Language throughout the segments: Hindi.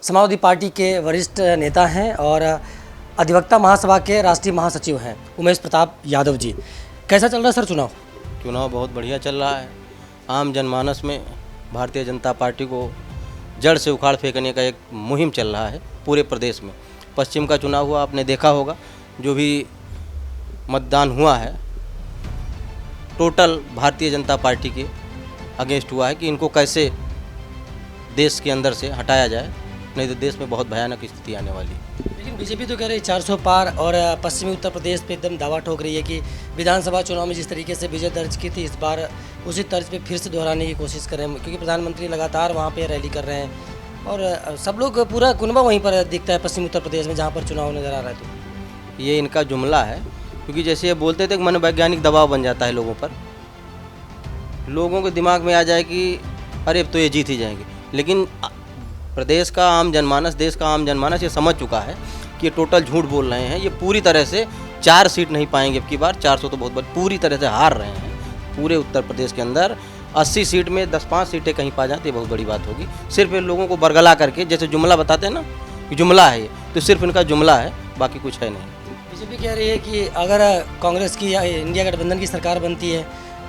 समाजवादी पार्टी के वरिष्ठ नेता हैं और अधिवक्ता महासभा के राष्ट्रीय महासचिव हैं उमेश प्रताप यादव जी। कैसा चल रहा है सर चुनाव? चुनाव बहुत बढ़िया चल रहा है। आम जनमानस में भारतीय जनता पार्टी को जड़ से उखाड़ फेंकने का एक मुहिम चल रहा है पूरे प्रदेश में। पश्चिम का चुनाव हुआ, आपने देखा होगा, जो भी मतदान हुआ है टोटल भारतीय जनता पार्टी के अगेंस्ट हुआ है कि इनको कैसे देश के अंदर से हटाया जाए, नहीं तो देश में बहुत भयानक स्थिति आने वाली है। लेकिन बीजेपी तो कह रही है 400 पार और पश्चिमी उत्तर प्रदेश पे एकदम दावा ठोक रही है कि विधानसभा चुनाव में जिस तरीके से विजय दर्ज की थी इस बार उसी तर्ज पे फिर से दोहराने की कोशिश कर रहे हैं, क्योंकि प्रधानमंत्री लगातार वहाँ पे रैली कर रहे हैं और सब लोग पूरा कुनबा वहीं पर दिखता है पश्चिमी उत्तर प्रदेश में जहाँ पर चुनाव नजर आ रहा है। तो ये इनका जुमला है, क्योंकि जैसे ये बोलते थे कि मनोवैज्ञानिक दबाव बन जाता है लोगों पर, लोगों के दिमाग में आ जाए कि अरे अब तो ये जीत ही जाएंगे। लेकिन प्रदेश का आम जनमानस, देश का आम जनमानस ये समझ चुका है कि ये टोटल झूठ बोल रहे हैं। ये पूरी तरह से 4 सीट नहीं पाएंगे अब की बार, 400 तो बहुत पूरी तरह से हार रहे हैं। पूरे उत्तर प्रदेश के अंदर 80 सीट में 10-5 सीटें कहीं पा जाती है बहुत बड़ी बात होगी। सिर्फ इन लोगों को बरगला करके, जैसे जुमला बताते हैं ना कि जुमला है ये, तो सिर्फ इनका जुमला है, बाकी कुछ है नहीं। बीजेपी कह रही है कि अगर कांग्रेस की या इंडिया गठबंधन की सरकार बनती है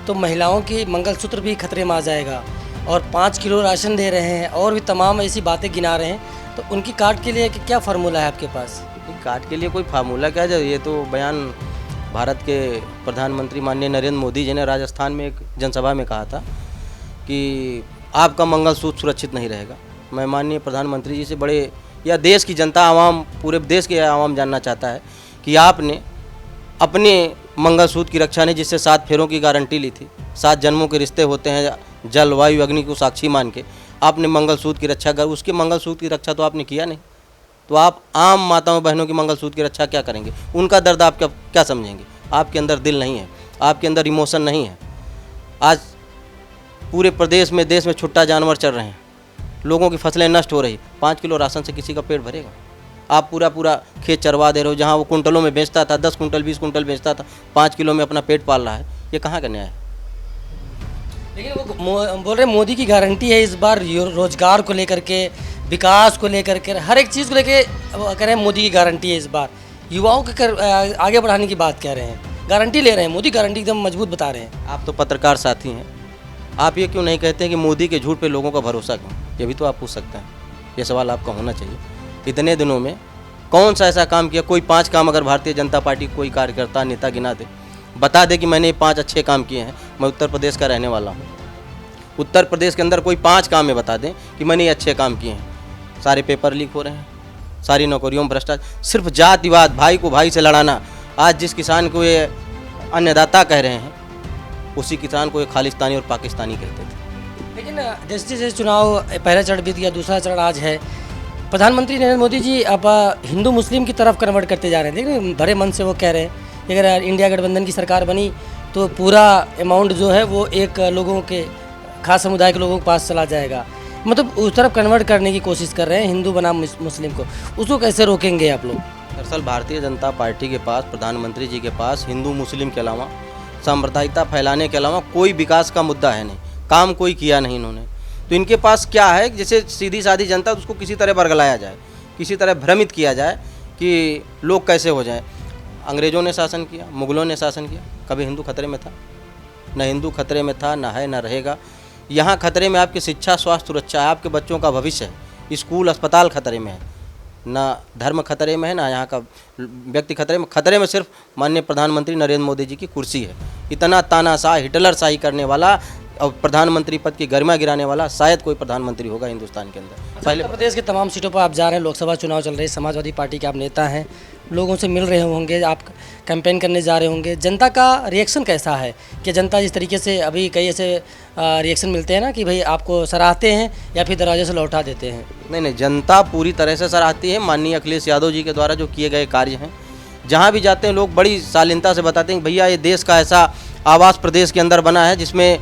तो महिलाओं की मंगलसूत्र भी खतरे में आ जाएगा और 5 किलो राशन दे रहे हैं और भी तमाम ऐसी बातें गिना रहे हैं, तो उनकी काट के लिए क्या फार्मूला है आपके पास? काट के लिए कोई फार्मूला क्या है? ये तो बयान भारत के प्रधानमंत्री माननीय नरेंद्र मोदी जी ने राजस्थान में एक जनसभा में कहा था कि आपका मंगलसूत्र सुरक्षित नहीं रहेगा। मैं माननीय प्रधानमंत्री जी से बड़े, या देश की जनता, आवाम, पूरे देश के आवाम जानना चाहता है कि आपने अपने मंगलसूत्र की रक्षा नहीं, जिससे 7 फेरों की गारंटी ली थी, 7 जन्मों के रिश्ते होते हैं जल वायु अग्नि को साक्षी मान के, आपने मंगलसूत्र की रक्षा कर, उसके मंगलसूत्र की रक्षा तो आपने किया नहीं। तो आप आम माताओं बहनों की मंगलसूत्र की रक्षा क्या करेंगे? उनका दर्द आप क्या समझेंगे? आपके अंदर दिल नहीं है, आपके अंदर इमोशन नहीं है। आज पूरे प्रदेश में, देश में छुट्टा जानवर चल रहे हैं, लोगों की फसलें नष्ट हो रही। 5 किलो राशन से किसी का पेट भरेगा? आप पूरा खेत चरवा दे रहे हो। जहाँ वो कुंटलों में बेचता था, 10 कुंटल 20 कुंटल बेचता था, 5 किलो में अपना पेट पाल रहा है। ये कहाँ का न्याय है? लेकिन वो बोल रहे मोदी की गारंटी है इस बार, रोजगार को लेकर के, विकास को लेकर के, हर एक चीज़ को लेकर कह रहे हैं मोदी की गारंटी है इस बार। युवाओं के आगे बढ़ाने की बात कह रहे हैं, गारंटी ले रहे हैं, मोदी गारंटी एकदम मजबूत बता रहे हैं। आप तो पत्रकार साथी हैं, आप ये क्यों नहीं कहते हैं कि मोदी के झूठ पे लोगों का भरोसा क्यों? ये भी तो आप पूछ सकते हैं। ये सवाल आपका होना चाहिए। इतने दिनों में कौन सा ऐसा काम किया? कोई 5 काम अगर भारतीय जनता पार्टी कोई कार्यकर्ता नेता गिना दे, बता दे कि मैंने 5 अच्छे काम किए हैं। मैं उत्तर प्रदेश का रहने वाला हूँ। उत्तर प्रदेश के अंदर कोई 5 काम में बता दें कि मैंने ये अच्छे काम किए हैं। सारे पेपर लीक हो रहे हैं, सारी नौकरियों में भ्रष्टाचार, सिर्फ जातिवाद, भाई को भाई से लड़ाना। आज जिस किसान को ये अन्नदाता कह रहे हैं, उसी किसान को ये खालिस्तानी और पाकिस्तानी कहते थे। लेकिन जैसे जैसे चुनाव पहला चरण बीत गया, दूसरा चरण आज है, प्रधानमंत्री नरेंद्र मोदी जी अब हिंदू मुस्लिम की तरफ कन्वर्ट करते जा रहे हैं। देखिए भरे मन से वो कह रहे हैं कि अगर इंडिया गठबंधन की सरकार बनी तो पूरा अमाउंट जो है वो एक लोगों के, खास समुदाय के लोगों के पास चला जाएगा। मतलब उस तरफ कन्वर्ट करने की कोशिश कर रहे हैं हिंदू बनाम मुस्लिम को। उसको कैसे रोकेंगे आप लोग? दरअसल भारतीय जनता पार्टी के पास, प्रधानमंत्री जी के पास हिंदू मुस्लिम के अलावा, सांप्रदायिकता फैलाने के अलावा कोई विकास का मुद्दा है नहीं। काम कोई किया नहीं इन्होंने। तो इनके पास क्या है? जैसे सीधी सादी जनता, उसको किसी तरह बरगलाया जाए, किसी तरह भ्रमित किया जाए कि लोग कैसे हो जाएं। अंग्रेज़ों ने शासन किया, मुग़लों ने शासन किया, कभी हिंदू खतरे में था? न हिंदू खतरे में था, न है, न रहेगा। यहाँ खतरे में आपकी शिक्षा, स्वास्थ्य, सुरक्षा है, आपके बच्चों का भविष्य है, स्कूल अस्पताल खतरे में है। ना धर्म खतरे में है, ना यहाँ का व्यक्ति खतरे में सिर्फ माननीय प्रधानमंत्री नरेंद्र मोदी जी की कुर्सी है। इतना तानाशाह, हिटलरशाही करने वाला और प्रधानमंत्री पद की गरिमा गिराने वाला शायद कोई प्रधानमंत्री होगा हिंदुस्तान के अंदर। पहले प्रदेश के तमाम सीटों पर आप जा रहे हैं, लोकसभा चुनाव चल रहे हैं, समाजवादी पार्टी के आप नेता हैं, लोगों से मिल रहे होंगे, आप कैंपेन करने जा रहे होंगे, जनता का रिएक्शन कैसा है? कि जनता जिस तरीके से अभी कई ऐसे रिएक्शन मिलते हैं ना कि भाई आपको सराहते हैं या फिर दरवाजे से लौटा देते हैं? नहीं, जनता पूरी तरह से सराहती है माननीय अखिलेश यादव जी के द्वारा जो किए गए कार्य हैं। जहाँ भी जाते हैं लोग बड़ी शालीनता से बताते हैं कि भैया ये देश का ऐसा आवास प्रदेश के अंदर बना है जिसमें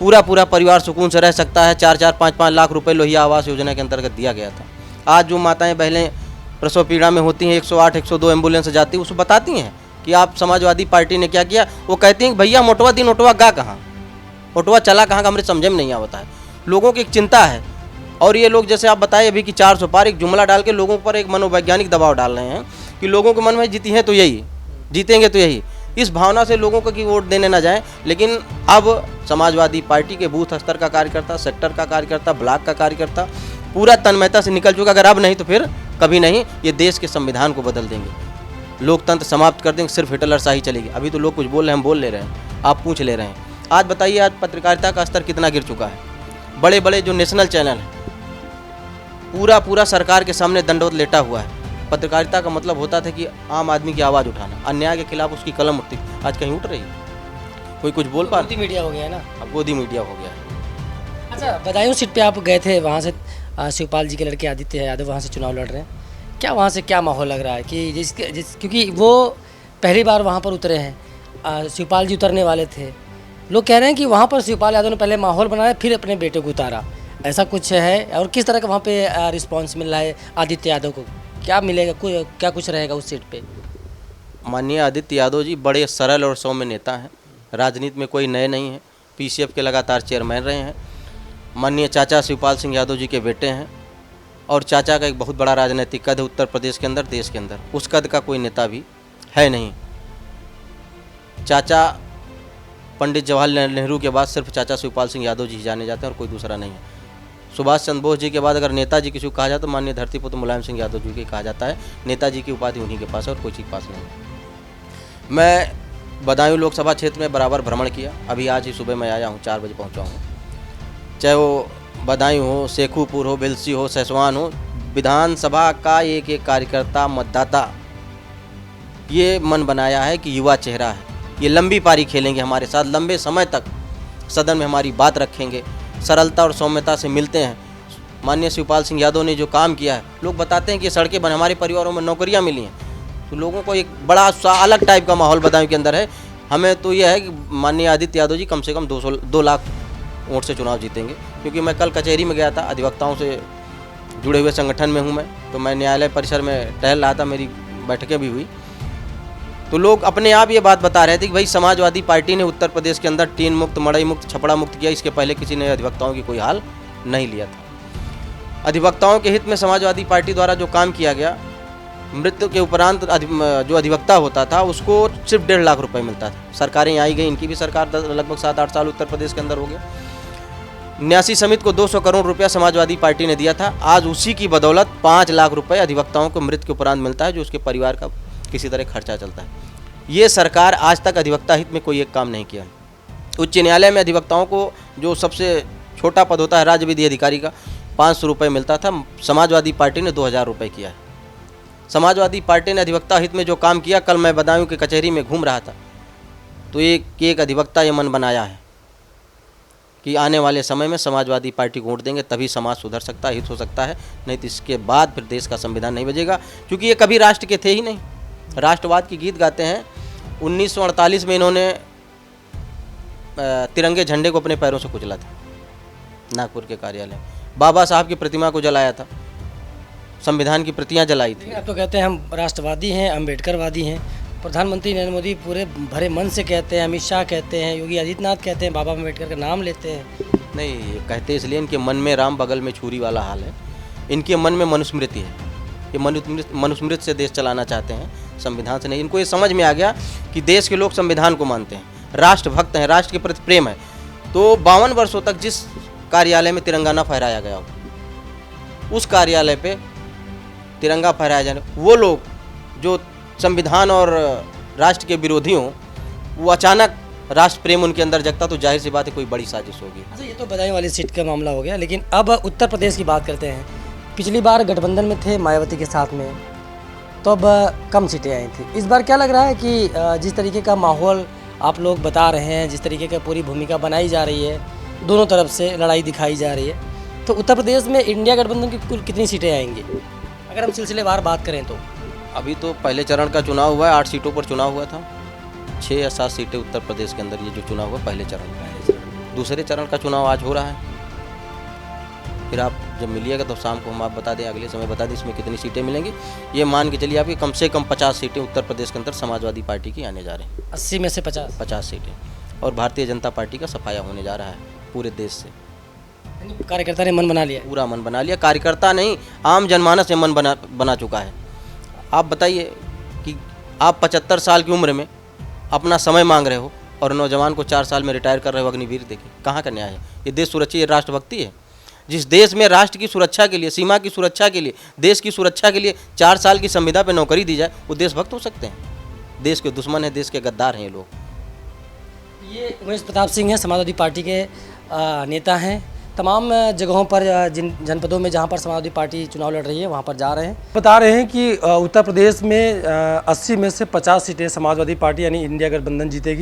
पूरा परिवार सुकून से रह सकता है। 4-4, 5-5 लाख रुपए लोहिया आवास योजना के अंतर्गत दिया गया था। आज जो माताएं बहनें प्रसव पीड़ा में होती हैं, 108, 102 एम्बुलेंस जाती है, उसको बताती हैं कि आप समाजवादी पार्टी ने क्या किया। वो कहती हैं कि भैया मोटवा दी नोटवा गा कहाँ, मोटवा चला कहाँ का, हमारे समझे में नहीं आता है। लोगों की एक चिंता है और ये लोग जैसे आप बताए अभी कि 400 पार, एक जुमला डाल के लोगों पर एक मनोवैज्ञानिक दबाव डाल रहे हैं कि लोगों के मन में जीती हैं तो यही, जीतेंगे तो यही, इस भावना से लोगों को कि वोट देने ना जाएं। लेकिन अब समाजवादी पार्टी के बूथ स्तर का कार्यकर्ता, सेक्टर का कार्यकर्ता, ब्लॉक का कार्यकर्ता पूरा तन्मयता से निकल चुका। अगर अब नहीं तो फिर कभी नहीं, ये देश के संविधान को बदल देंगे, लोकतंत्र समाप्त कर देंगे, सिर्फ हिटलरशाही चलेगी। अभी तो लोग कुछ बोल रहे हैं, हम बोल ले रहे हैं, आप पूछ ले रहे हैं। आज बताइए, आज पत्रकारिता का स्तर कितना गिर चुका है। बड़े बड़े जो नेशनल चैनल हैं पूरा सरकार के सामने दंडवत लेटा हुआ है। पत्रकारिता का मतलब होता था कि आम आदमी की आवाज़ उठाना, अन्याय के खिलाफ उसकी कलम उठती, आज कहीं उठ रही है? कोई कुछ बोल पा रहा? गोदी मीडिया हो गया है ना, अब गोदी मीडिया हो गया है। अच्छा, बदायूं सीट पे आप गए थे, वहाँ से शिवपाल जी के लड़के आदित्य यादव वहाँ से चुनाव लड़ रहे हैं, क्या वहाँ से क्या माहौल लग रहा है कि क्योंकि वो पहली बार वहाँ पर उतरे हैं, शिवपाल जी उतरने वाले थे, लोग कह रहे हैं कि वहाँ पर शिवपाल यादव ने पहले माहौल बनाया फिर अपने बेटे को उतारा, ऐसा कुछ है? और किस तरह का वहाँ पे रिस्पांस मिल रहा है आदित्य यादव को, क्या मिलेगा, क्या कुछ रहेगा उस सीट पे? माननीय आदित्य यादव जी बड़े सरल और सौम्य नेता हैं, राजनीति में कोई नए नहीं हैं, पीसीएफ के लगातार चेयरमैन रहे हैं, माननीय चाचा शिवपाल सिंह यादव जी के बेटे हैं, और चाचा का एक बहुत बड़ा राजनीतिक कद है उत्तर प्रदेश के अंदर, देश के अंदर। उस कद का कोई नेता भी है नहीं। चाचा पंडित जवाहरलाल नेहरू के बाद सिर्फ चाचा शिवपाल सिंह यादव जी जाने जाते हैं और कोई दूसरा नहीं है। सुभाष चंद्र बोस जी के बाद अगर नेताजी किसी को कहा जाए तो माननीय धरतीपुत्र मुलायम सिंह यादव जी की कहा जाता है। नेताजी की उपाधि उन्हीं के पास है और कोई चीज़ पास नहीं। मैं बदायूं लोकसभा क्षेत्र में बराबर भ्रमण किया, अभी आज ही सुबह मैं आया हूँ, 4 बजे पहुँचा हूँ। चाहे वो बदायूं हो, शेखूपुर हो, बिलसी हो, सैसवान हो, विधानसभा का एक एक कार्यकर्ता, मतदाता ये मन बनाया है कि युवा चेहरा है, ये लंबी पारी खेलेंगे हमारे साथ, लंबे समय तक सदन में हमारी बात रखेंगे, सरलता और सौम्यता से मिलते हैं। माननीय शिवपाल सिंह यादव ने जो काम किया है, लोग बताते हैं कि सड़कें बन, हमारे परिवारों में नौकरियां मिली हैं, तो लोगों को एक बड़ा अलग टाइप का माहौल बदायूं के अंदर है। हमें तो यह है कि माननीय आदित्य यादव जी कम से कम 2 लाख वोट से चुनाव जीतेंगे। क्योंकि मैं कल कचहरी में गया था, अधिवक्ताओं से जुड़े हुए संगठन में हूँ मैं, तो मैं न्यायालय परिसर में टहल रहा था, मेरी बैठकें भी हुई, तो लोग अपने आप ये बात बता रहे थे कि भाई समाजवादी पार्टी ने उत्तर प्रदेश के अंदर टीन मुक्त, मड़ई मुक्त, छपड़ा मुक्त किया, इसके पहले किसी ने अधिवक्ताओं की कोई हाल नहीं लिया था। अधिवक्ताओं के हित में समाजवादी पार्टी द्वारा जो काम किया गया, मृत्यु के उपरांत जो अधिवक्ता होता था उसको सिर्फ 1.5 लाख रुपए मिलता था। सरकारें आई गई, इनकी भी सरकार लगभग 7-8 साल उत्तर प्रदेश के अंदर हो गया। न्यासी समिति को 200 करोड़ रुपया समाजवादी पार्टी ने दिया था, आज उसी की बदौलत 5 लाख रुपए अधिवक्ताओं को मृत्यु के उपरांत मिलता है, जो उसके परिवार का किसी तरह खर्चा चलता है। ये सरकार आज तक अधिवक्ता हित में कोई एक काम नहीं किया। उच्च न्यायालय में अधिवक्ताओं को जो सबसे छोटा पद होता है राज्य विधि अधिकारी का, 500 रुपये मिलता था, समाजवादी पार्टी ने 2000 रुपये किया है। समाजवादी पार्टी ने अधिवक्ता हित में जो काम किया, कल मैं बदायूं की कचहरी में घूम रहा था, तो एक अधिवक्ता ये मन बनाया है कि आने वाले समय में समाजवादी पार्टी को वोट देंगे तभी समाज सुधर सकता है, हित हो सकता है, नहीं तो इसके बाद फिर देश का संविधान नहीं बजेगा। क्योंकि ये कभी राष्ट्र के थे ही नहीं, राष्ट्रवाद की गीत गाते हैं। 1948 में इन्होंने तिरंगे झंडे को अपने पैरों से कुचला था नागपुर के कार्यालय। बाबा साहब की प्रतिमा को जलाया था, संविधान की प्रतियां जलाई थी। आप तो कहते हैं हम राष्ट्रवादी हैं, अम्बेडकरवादी हैं, प्रधानमंत्री नरेंद्र मोदी पूरे भरे मन से कहते हैं, अमित शाह कहते हैं, योगी आदित्यनाथ कहते हैं, बाबा अम्बेडकर का नाम लेते हैं। नहीं, ये कहते इसलिए इनके मन में राम बगल में छुरी वाला हाल है, इनके मन में मनुस्मृति है, ये मनुस्मृति से देश चलाना चाहते हैं, संविधान से नहीं। इनको ये समझ में आ गया कि देश के लोग संविधान को मानते हैं, राष्ट्रभक्त हैं, राष्ट्र के प्रति प्रेम है। तो 52 वर्षों तक जिस कार्यालय में तिरंगा न फहराया गया हो, उस कार्यालय पे तिरंगा फहराया जाने, वो लोग जो संविधान और राष्ट्र के विरोधी हों, वो अचानक राष्ट्र प्रेम उनके अंदर जगता, तो जाहिर सी बात है कोई बड़ी साजिश होगी। अच्छा, ये तो बदायूं वाली सीट का मामला हो गया, लेकिन अब उत्तर प्रदेश की बात करते हैं। पिछली बार गठबंधन में थे मायावती के साथ में, तो अब कम सीटें आई थी। इस बार क्या लग रहा है कि जिस तरीके का माहौल आप लोग बता रहे हैं, जिस तरीके का पूरी भूमिका बनाई जा रही है, दोनों तरफ से लड़ाई दिखाई जा रही है, तो उत्तर प्रदेश में इंडिया गठबंधन की कुल कितनी सीटें आएंगी अगर हम सिलसिलेवार बात करें तो? अभी तो पहले चरण का चुनाव हुआ है, 8 सीटों पर चुनाव हुआ था, 6 या 7 सीटें उत्तर प्रदेश के अंदर ये जो चुनाव हुआ पहले चरण में। दूसरे चरण का चुनाव आज हो रहा है, फिर आप जब मिलिएगा तो शाम को हम आप बता दें, अगले समय बता दें इसमें कितनी सीटें मिलेंगी। ये मान के चलिए आपकी कम से कम 50 सीटें उत्तर प्रदेश के अंदर समाजवादी पार्टी की आने जा रही हैं। 80 में से 50 सीटें, और भारतीय जनता पार्टी का सफाया होने जा रहा है पूरे देश से। कार्यकर्ता ने मन बना लिया। पूरा मन बना लिया, कार्यकर्ता नहीं आम जनमानस ने मन बना चुका है। आप बताइए कि आप 75 साल की उम्र में अपना समय मांग रहे हो और नौजवान को 4 साल में रिटायर कर रहे हो अग्निवीर देके, कहाँ का न्याय है? ये देश सुरक्षा, ये राष्ट्रभक्ति है? जिस देश में राष्ट्र की सुरक्षा के लिए, सीमा की सुरक्षा के लिए, देश की सुरक्षा के लिए 4 साल की संविदा पे नौकरी दी जाए, वो देशभक्त हो सकते हैं? देश के दुश्मन हैं, देश के गद्दार हैं ये लोग। ये उमेश प्रताप सिंह हैं, समाजवादी पार्टी के नेता हैं। तमाम जगहों पर जिन जनपदों में जहां पर समाजवादी पार्टी चुनाव लड़ रही है वहां पर जा रहे हैं। बता रहे हैं कि उत्तर प्रदेश में 80 में से 50 सीटें समाजवादी पार्टी यानी इंडिया गठबंधन जीतेगी।